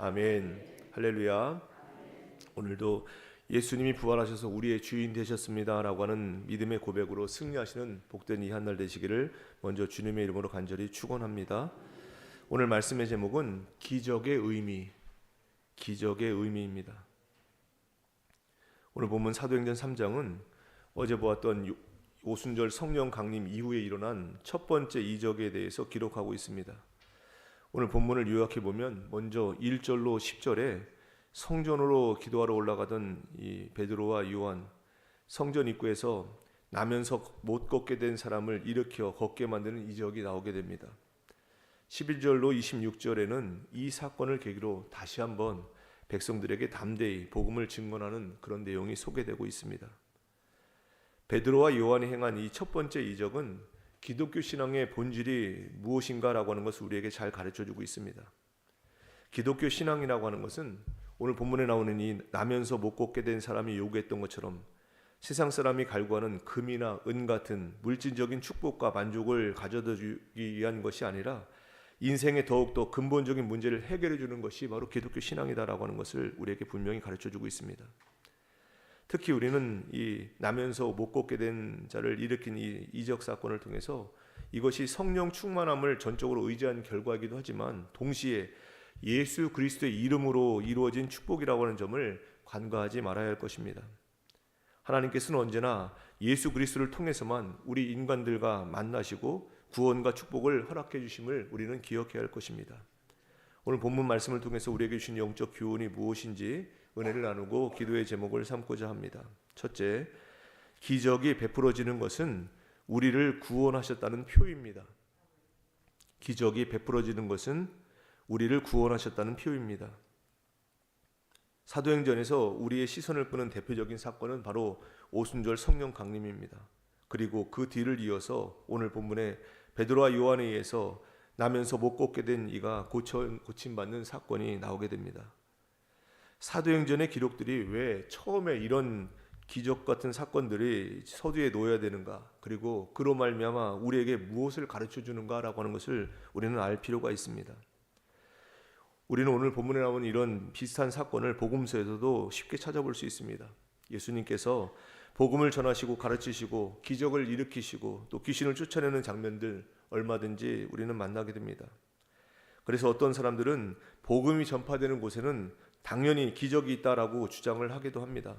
아멘. 할렐루야. 오늘도 예수님이 부활하셔서 우리의 주인 되셨습니다 라고 하는 믿음의 고백으로 승리하시는 복된 이 한날 되시기를 먼저 주님의 이름으로 간절히 축원합니다. 오늘 말씀의 제목은 기적의 의미입니다. 오늘 본문 사도행전 3장은 어제 보았던 오순절 성령 강림 이후에 일어난 첫 번째 이적에 대해서 기록하고 있습니다. 오늘 본문을 요약해 보면 먼저 1절로 10절에 성전으로 기도하러 올라가던 이 베드로와 요한, 성전 입구에서 나면서 못 걷게 된 사람을 일으켜 걷게 만드는 이적이 나오게 됩니다. 11절로 26절에는 이 사건을 계기로 다시 한번 백성들에게 담대히 복음을 증언하는 그런 내용이 소개되고 있습니다. 베드로와 요한이 행한 이 첫 번째 이적은 기독교 신앙의 본질이 무엇인가라고 하는 것을 우리에게 잘 가르쳐주고 있습니다. 기독교 신앙이라고 하는 것은 오늘 본문에 나오는 이 나면서 못 걷게 된 사람이 요구했던 것처럼 세상 사람이 갈구하는 금이나 은 같은 물질적인 축복과 만족을 가져다 주기 위한 것이 아니라 인생의 더욱더 근본적인 문제를 해결해 주는 것이 바로 기독교 신앙이다라고 하는 것을 우리에게 분명히 가르쳐주고 있습니다. 특히 우리는 이 나면서 못 걷게 된 자를 일으킨 이 이적 사건을 통해서 이것이 성령 충만함을 전적으로 의지한 결과이기도 하지만 동시에 예수 그리스도의 이름으로 이루어진 축복이라고 하는 점을 간과하지 말아야 할 것입니다. 하나님께서는 언제나 예수 그리스도를 통해서만 우리 인간들과 만나시고 구원과 축복을 허락해 주심을 우리는 기억해야 할 것입니다. 오늘 본문 말씀을 통해서 우리에게 주신 영적 교훈이 무엇인지 은혜를 나누고 기도의 제목을 삼고자 합니다. 첫째, 기적이 베풀어지는 것은 우리를 구원하셨다는 표입니다. 기적이 베풀어지는 것은 우리를 구원하셨다는 표입니다. 사도행전에서 우리의 시선을 끄는 대표적인 사건은 바로 오순절 성령 강림입니다. 그리고 그 뒤를 이어서 오늘 본문에 베드로와 요한에 의해서 나면서 못 걷게 된 이가 고침받는 사건이 나오게 됩니다. 사도행전의 기록들이 왜 처음에 이런 기적 같은 사건들이 서두에 놓여야 되는가, 그리고 그로 말미암아 우리에게 무엇을 가르쳐 주는가라고 하는 것을 우리는 알 필요가 있습니다. 우리는 오늘 본문에 나오는 이런 비슷한 사건을 복음서에서도 쉽게 찾아볼 수 있습니다. 예수님께서 복음을 전하시고 가르치시고 기적을 일으키시고 또 귀신을 쫓아내는 장면들 얼마든지 우리는 만나게 됩니다. 그래서 어떤 사람들은 복음이 전파되는 곳에는 당연히 기적이 있다라고 주장을 하기도 합니다.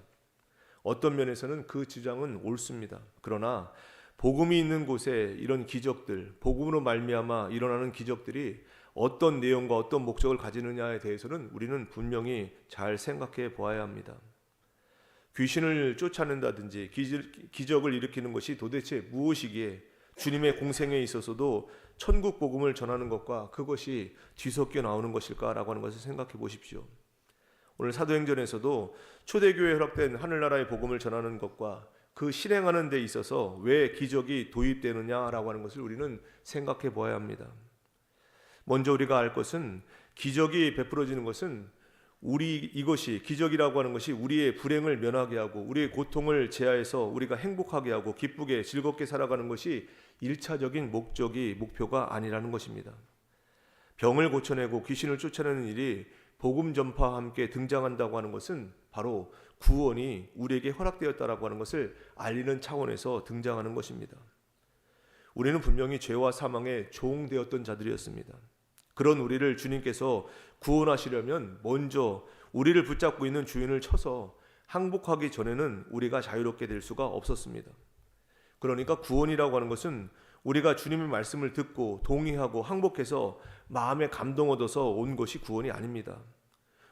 어떤 면에서는 그 주장은 옳습니다. 그러나 복음이 있는 곳에 이런 기적들, 복음으로 말미암아 일어나는 기적들이 어떤 내용과 어떤 목적을 가지느냐에 대해서는 우리는 분명히 잘 생각해 보아야 합니다. 귀신을 쫓아낸다든지 기적을 일으키는 것이 도대체 무엇이기에 주님의 공생에 있어서도 천국 복음을 전하는 것과 그것이 뒤섞여 나오는 것일까라고 하는 것을 생각해 보십시오. 오늘 사도행전에서도 초대교회에 허락된 하늘나라의 복음을 전하는 것과 그 실행하는 데 있어서 왜 기적이 도입되느냐라고 하는 것을 우리는 생각해 보아야 합니다. 먼저 우리가 알 것은 기적이 베풀어지는 것은 이것이 기적이라고 하는 것이 우리의 불행을 면하게 하고 우리의 고통을 제하해서 우리가 행복하게 하고 기쁘게 즐겁게 살아가는 것이 1차적인 목표가 아니라는 것입니다. 병을 고쳐내고 귀신을 쫓아내는 일이 복음 전파와 함께 등장한다고 하는 것은 바로 구원이 우리에게 허락되었다라고 하는 것을 알리는 차원에서 등장하는 것입니다. 우리는 분명히 죄와 사망의 종되었던 자들이었습니다. 그런 우리를 주님께서 구원하시려면 먼저 우리를 붙잡고 있는 주인을 쳐서 항복하기 전에는 우리가 자유롭게 될 수가 없었습니다. 그러니까 구원이라고 하는 것은 우리가 주님의 말씀을 듣고 동의하고 항복해서 마음에 감동 얻어서 온 것이 구원이 아닙니다.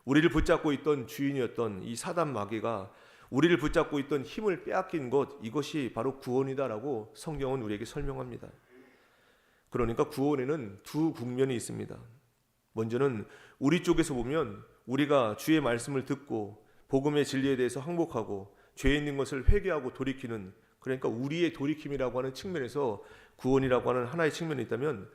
우리를 붙잡고 있던 주인이었던 이 사단 마귀가 우리를 붙잡고 있던 힘을 빼앗긴 것, 이것이 바로 구원이다라고 성경은 우리에게 설명합니다. 그러니까 구원에는 두 국면이 있습니다. 먼저는 우리 쪽에서 보면 우리가 주의 말씀을 듣고 복음의 진리에 대해서 항복하고 죄 있는 것을 회개하고 돌이키는, 그러니까 우리의 돌이킴이라고 하는 측면에서 구원이라고 하는 하나의 측면이 있다면,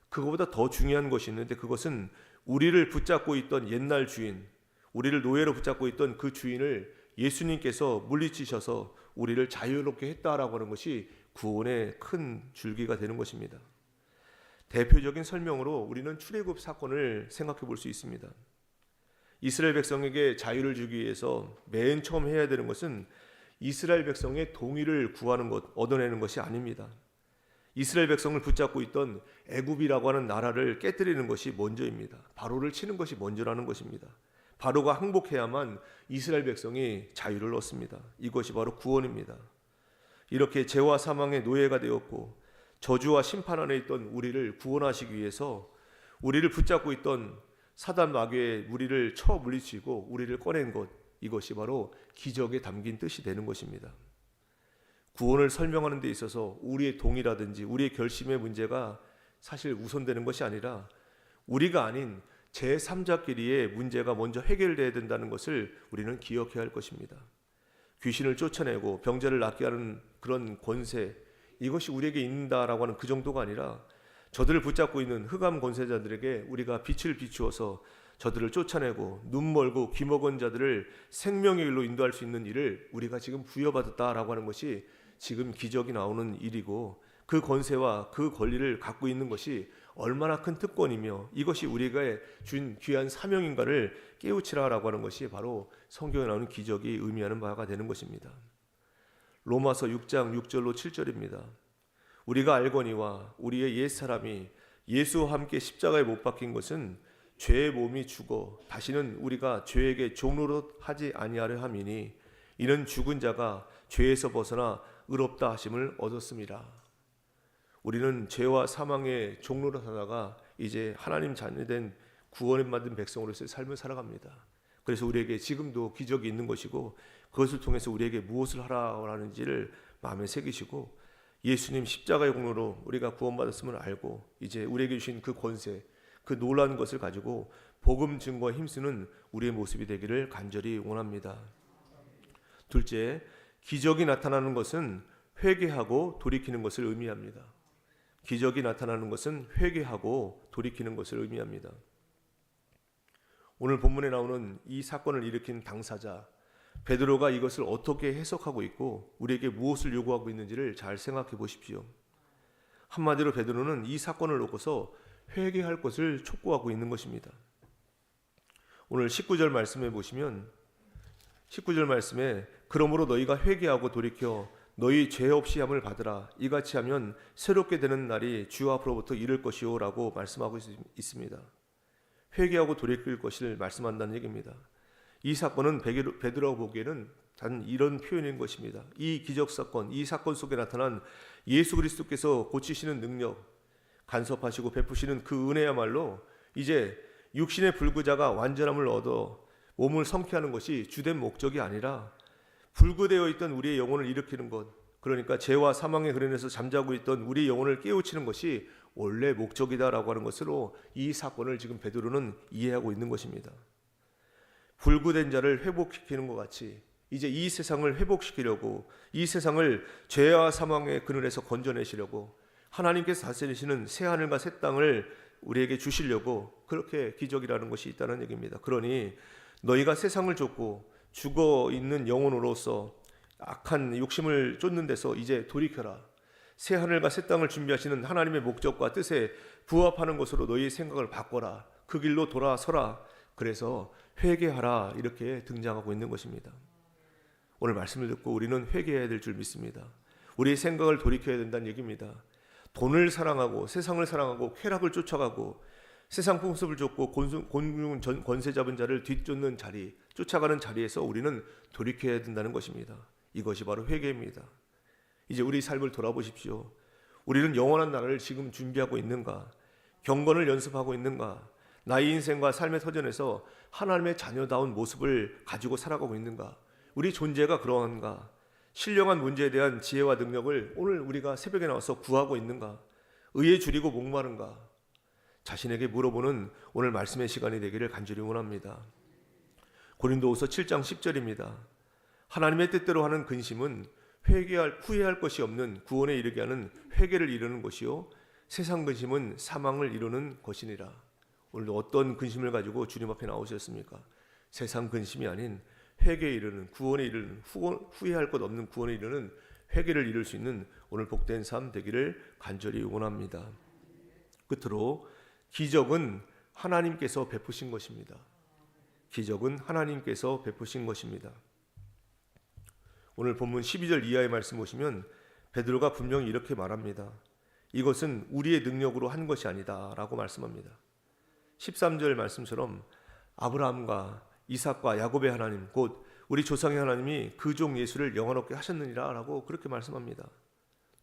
그것보다 더 중요한 것이 있는데 그것은 우리를 붙잡고 있던 옛날 주인, 우리를 노예로 붙잡고 있던 그 주인을 예수님께서 물리치셔서 우리를 자유롭게 했다라고 하는 것이 구원의 큰 줄기가 되는 것입니다. 대표적인 설명으로 우리는 출애굽 사건을 생각해 볼 수 있습니다. 이스라엘 백성에게 자유를 주기 위해서 맨 처음 해야 되는 것은 이스라엘 백성의 동의를 구하는 것, 얻어내는 것이 아닙니다. 이스라엘 백성을 붙잡고 있던 애굽이라고 하는 나라를 깨뜨리는 것이 먼저입니다. 바로를 치는 것이 먼저라는 것입니다. 바로가 항복해야만 이스라엘 백성이 자유를 얻습니다. 이것이 바로 구원입니다. 이렇게 죄와 사망의 노예가 되었고 저주와 심판 안에 있던 우리를 구원하시기 위해서 우리를 붙잡고 있던 사단 마귀의 우리를 쳐 물리치고 우리를 꺼낸 것, 이것이 바로 기적에 담긴 뜻이 되는 것입니다. 구원을 설명하는 데 있어서 우리의 동의라든지 우리의 결심의 문제가 사실 우선되는 것이 아니라 우리가 아닌 제3자끼리의 문제가 먼저 해결돼야 된다는 것을 우리는 기억해야 할 것입니다. 귀신을 쫓아내고 병자를 낫게 하는 그런 권세, 이것이 우리에게 있는다라고 하는 그 정도가 아니라 저들을 붙잡고 있는 흑암 권세자들에게 우리가 빛을 비추어서 저들을 쫓아내고 눈 멀고 귀 먹은 자들을 생명의 길로 인도할 수 있는 일을 우리가 지금 부여받았다라고 하는 것이 지금 기적이 나오는 일이고, 그 권세와 그 권리를 갖고 있는 것이 얼마나 큰 특권이며 이것이 우리가 준 귀한 사명인가를 깨우치라라고 하는 것이 바로 성경에 나오는 기적이 의미하는 바가 되는 것입니다. 로마서 6장 6절로 7절입니다. 우리가 알거니와 우리의 옛사람이 예수와 함께 십자가에 못 박힌 것은 죄의 몸이 죽어 다시는 우리가 죄에게 종노릇 하지 아니하려 함이니 이는 죽은 자가 죄에서 벗어나 의롭다 하심을 얻었습니다. 우리는 죄와 사망의 종노릇 하다가 이제 하나님 자녀된 구원을 받은 백성으로서의 삶을 살아갑니다. 그래서 우리에게 지금도 기적이 있는 것이고 그것을 통해서 우리에게 무엇을 하라고 하는지를 마음에 새기시고 예수님 십자가의 공로로 우리가 구원받았음을 알고 이제 우리에게 주신 그 권세, 그 놀라운 것을 가지고 복음 증거에 힘쓰는 우리의 모습이 되기를 간절히 원합니다. 둘째, 기적이 나타나는 것은 회개하고 돌이키는 것을 의미합니다. 기적이 나타나는 것은 회개하고 돌이키는 것을 의미합니다. 오늘 본문에 나오는 이 사건을 일으킨 당사자 베드로가 이것을 어떻게 해석하고 있고 우리에게 무엇을 요구하고 있는지를 잘 생각해 보십시오. 한마디로 베드로는 이 사건을 놓고서 회개할 것을 촉구하고 있는 것입니다. 오늘 19절 말씀해 보시면 19절 말씀에 그러므로 너희가 회개하고 돌이켜 너희 죄 없이 함을 받으라. 이같이 하면 새롭게 되는 날이 주 앞으로부터 이를 것이요 라고 말씀하고 있습니다. 회개하고 돌이킬 것을 말씀한다는 얘기입니다. 이 사건은 베드로가 보기에는 단 이런 표현인 것입니다. 이 기적사건, 이 사건 속에 나타난 예수 그리스도께서 고치시는 능력, 간섭하시고 베푸시는 그 은혜야말로 이제 육신의 불구자가 완전함을 얻어 몸을 성취하는 것이 주된 목적이 아니라 불구되어 있던 우리의 영혼을 일으키는 것, 그러니까 죄와 사망의 그런에서 잠자고 있던 우리의 영혼을 깨우치는 것이 원래 목적이다라고 하는 것으로 이 사건을 지금 베드로는 이해하고 있는 것입니다. 불구된 자를 회복시키는 것 같이 이제 이 세상을 회복시키려고, 이 세상을 죄와 사망의 그늘에서 건져내시려고 하나님께서 다스리시는 새하늘과 새 땅을 우리에게 주시려고 그렇게 기적이라는 것이 있다는 얘기입니다. 그러니 너희가 세상을 쫓고 죽어있는 영혼으로서 악한 욕심을 쫓는 데서 이제 돌이켜라. 새하늘과 새 땅을 준비하시는 하나님의 목적과 뜻에 부합하는 것으로 너희의 생각을 바꿔라. 그 길로 돌아서라. 그래서 회개하라. 이렇게 등장하고 있는 것입니다. 오늘 말씀을 듣고 우리는 회개해야 될 줄 믿습니다. 우리의 생각을 돌이켜야 된다는 얘기입니다. 돈을 사랑하고 세상을 사랑하고 쾌락을 쫓아가고 세상 풍습을 쫓고 곤궁 권세 잡은 자를 뒤쫓는 자리, 쫓아가는 자리에서 우리는 돌이켜야 된다는 것입니다. 이것이 바로 회개입니다. 이제 우리 삶을 돌아보십시오. 우리는 영원한 나라를 지금 준비하고 있는가? 경건을 연습하고 있는가? 나의 인생과 삶의 터전에서 하나님의 자녀다운 모습을 가지고 살아가고 있는가? 우리 존재가 그러한가? 신령한 문제에 대한 지혜와 능력을 오늘 우리가 새벽에 나와서 구하고 있는가? 의에 줄이고 목마른가? 자신에게 물어보는 오늘 말씀의 시간이 되기를 간절히 원합니다. 고린도후서 7장 10절입니다. 하나님의 뜻대로 하는 근심은 후회할 것이 없는 구원에 이르게 하는 회개를 이루는 것이요 세상 근심은 사망을 이루는 것이니라. 오늘도 어떤 근심을 가지고 주님 앞에 나오셨습니까? 세상 근심이 아닌 회개에 이르는, 구원에 이르는, 후회할 것 없는 구원에 이르는 회개를 이룰 수 있는 오늘 복된 삶 되기를 간절히 원합니다. 끝으로 기적은 하나님께서 베푸신 것입니다. 기적은 하나님께서 베푸신 것입니다. 오늘 본문 12절 이하의 말씀 보시면 베드로가 분명히 이렇게 말합니다. 이것은 우리의 능력으로 한 것이 아니다 라고 말씀합니다. 13절 말씀처럼 아브라함과 이삭과 야곱의 하나님 곧 우리 조상의 하나님이 그 종 예수를 영원롭게 하셨느니라 라고 그렇게 말씀합니다.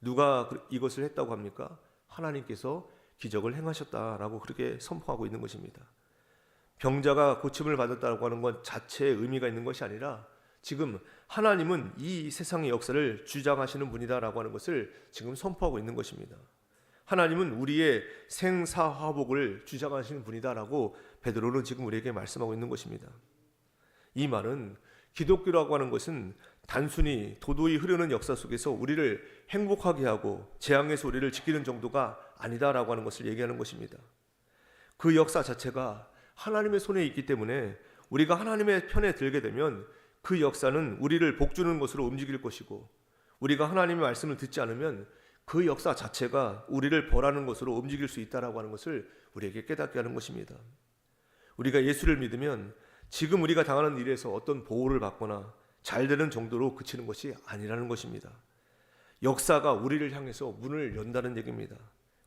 누가 이것을 했다고 합니까? 하나님께서 기적을 행하셨다라고 그렇게 선포하고 있는 것입니다. 병자가 고침을 받았다고 하는 것 자체에 의미가 있는 것이 아니라 지금 하나님은 이 세상의 역사를 주장하시는 분이다라고 하는 것을 지금 선포하고 있는 것입니다. 하나님은 우리의 생사화복을 주장하시는 분이다라고 베드로는 지금 우리에게 말씀하고 있는 것입니다. 이 말은 기독교라고 하는 것은 단순히 도도히 흐르는 역사 속에서 우리를 행복하게 하고 재앙에서 우리를 지키는 정도가 아니다라고 하는 것을 얘기하는 것입니다. 그 역사 자체가 하나님의 손에 있기 때문에 우리가 하나님의 편에 들게 되면 그 역사는 우리를 복주는 것으로 움직일 것이고, 우리가 하나님의 말씀을 듣지 않으면 그 역사 자체가 우리를 벌하는 것으로 움직일 수 있다라고 하는 것을 우리에게 깨닫게 하는 것입니다. 우리가 예수를 믿으면 지금 우리가 당하는 일에서 어떤 보호를 받거나 잘 되는 정도로 그치는 것이 아니라는 것입니다. 역사가 우리를 향해서 문을 연다는 얘기입니다.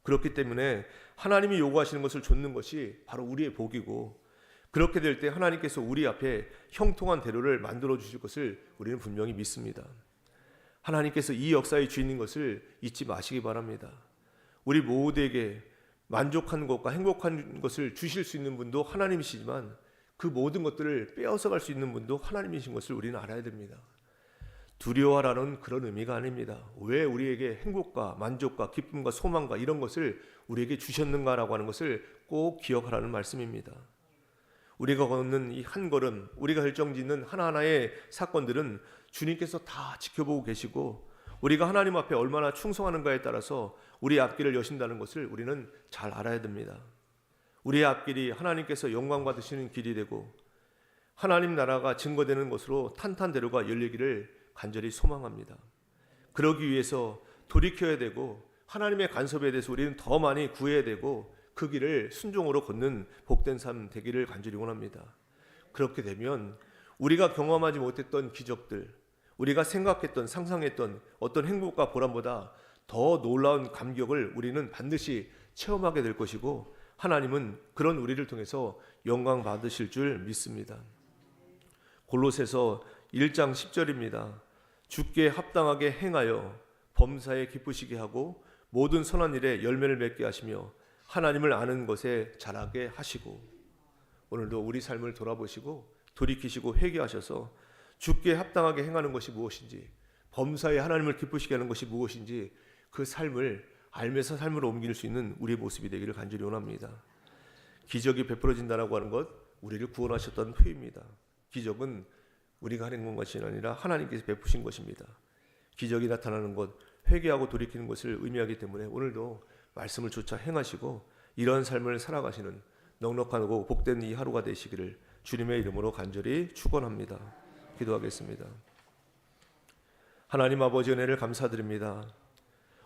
그렇기 때문에 하나님이 요구하시는 것을 좇는 것이 바로 우리의 복이고, 그렇게 될 때 하나님께서 우리 앞에 형통한 대로를 만들어 주실 것을 우리는 분명히 믿습니다. 하나님께서 이 역사의 주인인 것을 잊지 마시기 바랍니다. 우리 모두에게 만족한 것과 행복한 것을 주실 수 있는 분도 하나님이시지만 그 모든 것들을 빼앗아 갈 수 있는 분도 하나님이신 것을 우리는 알아야 됩니다. 두려워하라는 그런 의미가 아닙니다. 왜 우리에게 행복과 만족과 기쁨과 소망과 이런 것을 우리에게 주셨는가라고 하는 것을 꼭 기억하라는 말씀입니다. 우리가 걷는 이 한 걸음, 우리가 결정짓는 하나하나의 사건들은 주님께서 다 지켜보고 계시고, 우리가 하나님 앞에 얼마나 충성하는가에 따라서 우리의 앞길을 여신다는 것을 우리는 잘 알아야 됩니다. 우리의 앞길이 하나님께서 영광 받으시는 길이 되고 하나님 나라가 증거되는 것으로 탄탄대로가 열리기를 간절히 소망합니다. 그러기 위해서 돌이켜야 되고 하나님의 간섭에 대해서 우리는 더 많이 구해야 되고 그 길을 순종으로 걷는 복된 삶 되기를 간절히 원합니다. 그렇게 되면 우리가 경험하지 못했던 기적들, 우리가 생각했던 상상했던 어떤 행복과 보람보다 더 놀라운 감격을 우리는 반드시 체험하게 될 것이고, 하나님은 그런 우리를 통해서 영광 받으실 줄 믿습니다. 골로새서 1장 10절입니다. 주께 합당하게 행하여 범사에 기쁘시게 하고 모든 선한 일에 열매를 맺게 하시며 하나님을 아는 것에 자라게 하시고. 오늘도 우리 삶을 돌아보시고 돌이키시고 회개하셔서 주께 합당하게 행하는 것이 무엇인지, 범사에 하나님을 기쁘시게 하는 것이 무엇인지 그 삶을 알면서 삶으로 옮길 수 있는 우리의 모습이 되기를 간절히 원합니다. 기적이 베풀어진다라고 하는 것, 우리를 구원하셨던 표입니다. 기적은 우리가 하는 것이 아니라 하나님께서 베푸신 것입니다. 기적이 나타나는 것, 회개하고 돌이키는 것을 의미하기 때문에 오늘도 말씀을 조차 행하시고 이런 삶을 살아가시는 넉넉하고 복된 이 하루가 되시기를 주님의 이름으로 간절히 축원합니다. 기도하겠습니다. 하나님 아버지, 은혜를 감사드립니다.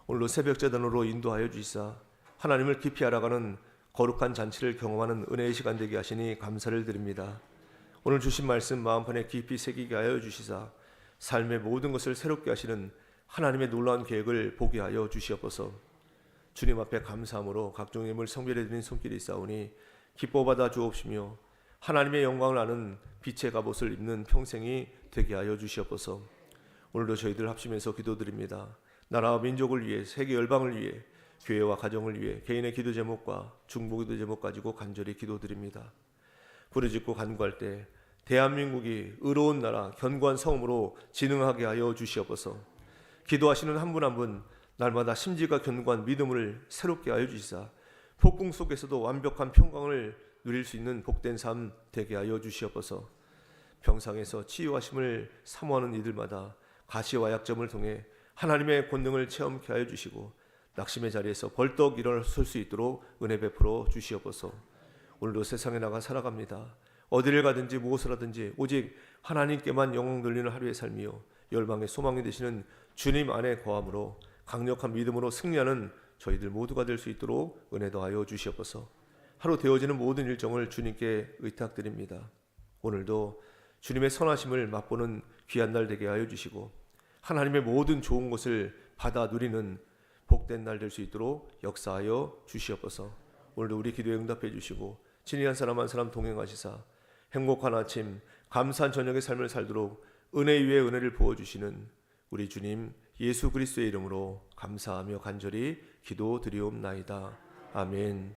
오늘도 새벽제단으로 인도하여 주시사 하나님을 깊이 알아가는 거룩한 잔치를 경험하는 은혜의 시간 되게 하시니 감사를 드립니다. 오늘 주신 말씀 마음판에 깊이 새기게 하여 주시사 삶의 모든 것을 새롭게 하시는 하나님의 놀라운 계획을 보게 하여 주시옵소서. 주님 앞에 감사함으로 각종 예물 성별해 드린 손길이 있사오니 기뻐 받아 주옵시며 하나님의 영광을 아는 빛의 갑옷을 입는 평생이 되게 하여 주시옵소서. 오늘도 저희들 합심해서 기도드립니다. 나라와 민족을 위해, 세계 열방을 위해, 교회와 가정을 위해 개인의 기도 제목과 중보기도 제목 가지고 간절히 기도드립니다. 부르짖고 간구할 때 대한민국이 의로운 나라, 견고한 성읍으로 진흥하게 하여 주시옵소서. 기도하시는 한 분 한 분 날마다 심지가 견고한 믿음을 새롭게 하여 주시사 폭풍 속에서도 완벽한 평강을 누릴 수 있는 복된 삶 되게 하여 주시옵소서. 병상에서 치유하심을 사모하는 이들마다 가시와 약점을 통해 하나님의 권능을 체험케 하여 주시고 낙심의 자리에서 벌떡 일어설 수 있도록 은혜 베풀어 주시옵소서. 오늘도 세상에 나가 살아갑니다. 어디를 가든지 무엇을 하든지 오직 하나님께만 영광 돌리는 하루의 삶이요 열방의 소망이 되시는 주님 안에 거함으로 강력한 믿음으로 승리하는 저희들 모두가 될 수 있도록 은혜 더하여 주시옵소서. 하루 되어지는 모든 일정을 주님께 의탁드립니다. 오늘도 주님의 선하심을 맛보는 귀한 날 되게 하여 주시고 하나님의 모든 좋은 것을 받아 누리는 복된 날 될 수 있도록 역사하여 주시옵소서. 오늘도 우리 기도에 응답해 주시고 진리 한 사람 한 사람 동행하시사 행복한 아침 감사한 저녁의 삶을 살도록 은혜 위에 은혜를 부어주시는 우리 주님 예수 그리스도의 이름으로 감사하며 간절히 기도드리옵나이다. 아멘.